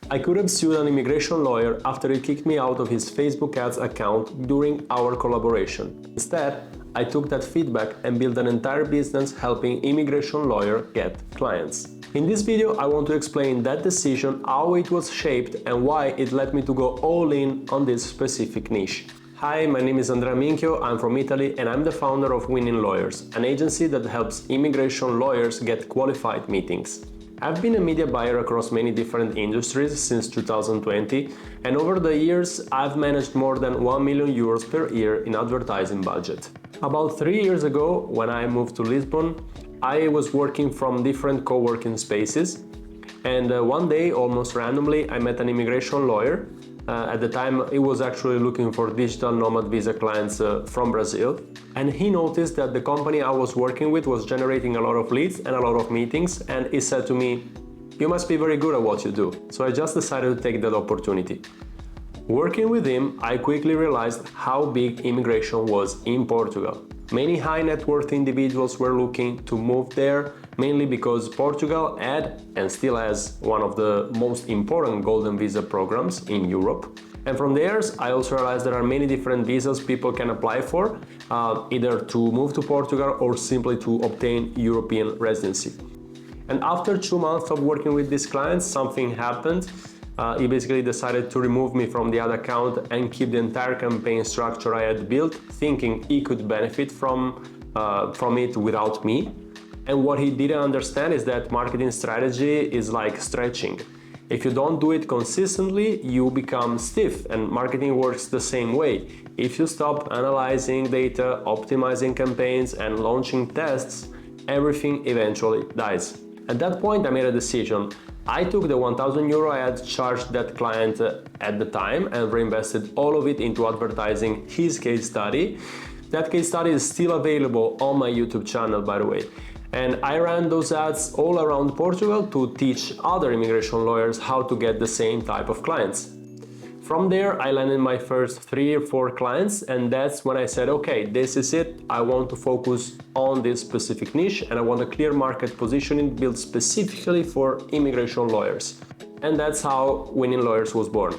I could have sued an immigration lawyer after he kicked me out of his Facebook ads account during our collaboration. Instead, I took that feedback and built an entire business helping immigration lawyers get clients. In this video, I want to explain that decision, how it was shaped and why it led me to go all in on this specific niche. Hi, my name is Andrea Minchio, I'm from Italy and I'm the founder of Winning Lawyers, an agency that helps immigration lawyers get qualified meetings. I've been a media buyer across many different industries since 2020, and over the years I've managed more than 1 million euros per year in advertising budget. About 3 years ago, when I moved to Lisbon, I was working from different co-working spaces, and one day, almost randomly, I met an immigration lawyer. At the time, he was actually looking for digital nomad visa clients from Brazil, and he noticed that the company I was working with was generating a lot of leads and a lot of meetings, and he said to me, "You must be very good at what you do." So I just decided to take that opportunity. Working with him, I quickly realized how big immigration was in Portugal. Many high net worth individuals were looking to move there, mainly because Portugal had and still has one of the most important golden visa programs in Europe. And from there, I also realized there are many different visas people can apply for, either to move to Portugal or simply to obtain European residency. And after 2 months of working with these clients, something happened. He basically decided to remove me from the ad account and keep the entire campaign structure I had built, thinking he could benefit from it without me. And what he didn't understand is that marketing strategy is like stretching. If you don't do it consistently, you become stiff, and marketing works the same way. If you stop analyzing data, optimizing campaigns, and launching tests, everything eventually dies. At that point, I made a decision. I took the 1,000 euro I had charged that client at the time and reinvested all of it into advertising his case study. That case study is still available on my YouTube channel, by the way. And I ran those ads all around Portugal to teach other immigration lawyers how to get the same type of clients. From there, I landed my first 3 or 4 clients, and that's when I said, okay, this is it. I want to focus on this specific niche, and I want a clear market positioning built specifically for immigration lawyers. And that's how Winning Lawyers was born.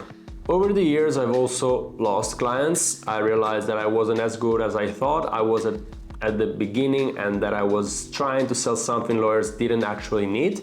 Over the years, I've also lost clients. I realized that I wasn't as good as I thought I was at the beginning, and that I was trying to sell something lawyers didn't actually need.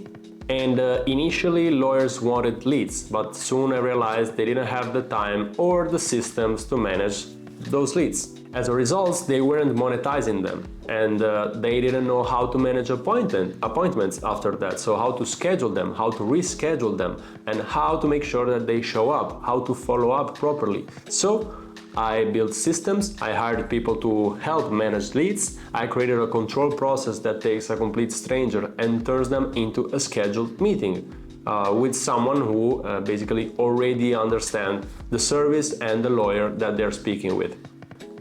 And initially lawyers wanted leads, but soon I realized they didn't have the time or the systems to manage those leads. As a result, they weren't monetizing them, and they didn't know how to manage appointments after that. So how to schedule them, how to reschedule them, and how to make sure that they show up, how to follow up properly. So I built systems, I hired people to help manage leads, I created a control process that takes a complete stranger and turns them into a scheduled meeting with someone who basically already understands the service and the lawyer that they're speaking with.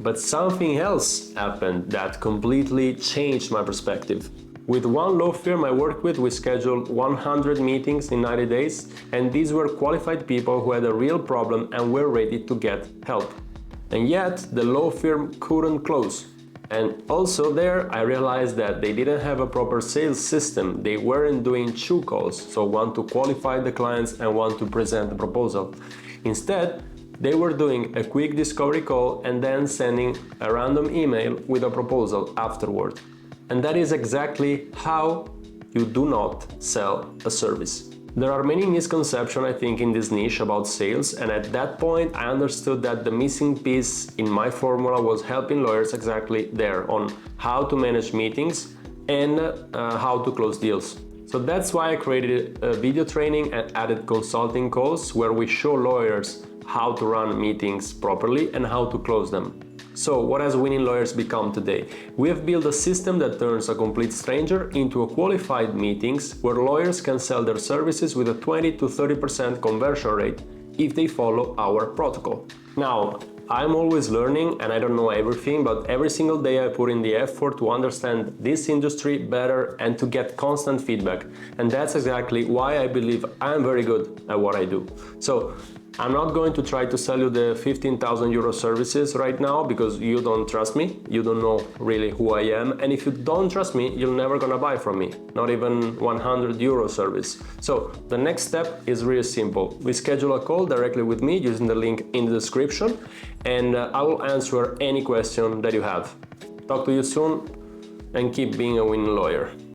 But something else happened that completely changed my perspective. With one law firm I worked with, we scheduled 100 meetings in 90 days, and these were qualified people who had a real problem and were ready to get help. And yet, the law firm couldn't close. And also there, I realized that they didn't have a proper sales system. They weren't doing 2 calls, so one to qualify the clients and one to present the proposal. Instead, they were doing a quick discovery call and then sending a random email with a proposal afterward. And that is exactly how you do not sell a service. There are many misconceptions, I think, in this niche about sales, and at that point I understood that the missing piece in my formula was helping lawyers exactly there on how to manage meetings and how to close deals. So that's why I created a video training and added consulting calls where we show lawyers how to run meetings properly and how to close them. So what has Winning Lawyers become today? We have built a system that turns a complete stranger into a qualified meetings where lawyers can sell their services with a 20 to 30% conversion rate if they follow our protocol. Now, I'm always learning and I don't know everything, but every single day I put in the effort to understand this industry better and to get constant feedback. And that's exactly why I believe I'm very good at what I do. So I'm not going to try to sell you the 15,000 euro services right now because you don't trust me, you don't know really who I am, and if you don't trust me, you're never gonna buy from me, not even 100 euro service. So the next step is really simple. We schedule a call directly with me using the link in the description, and I will answer any question that you have. Talk to you soon, and keep being a winning lawyer.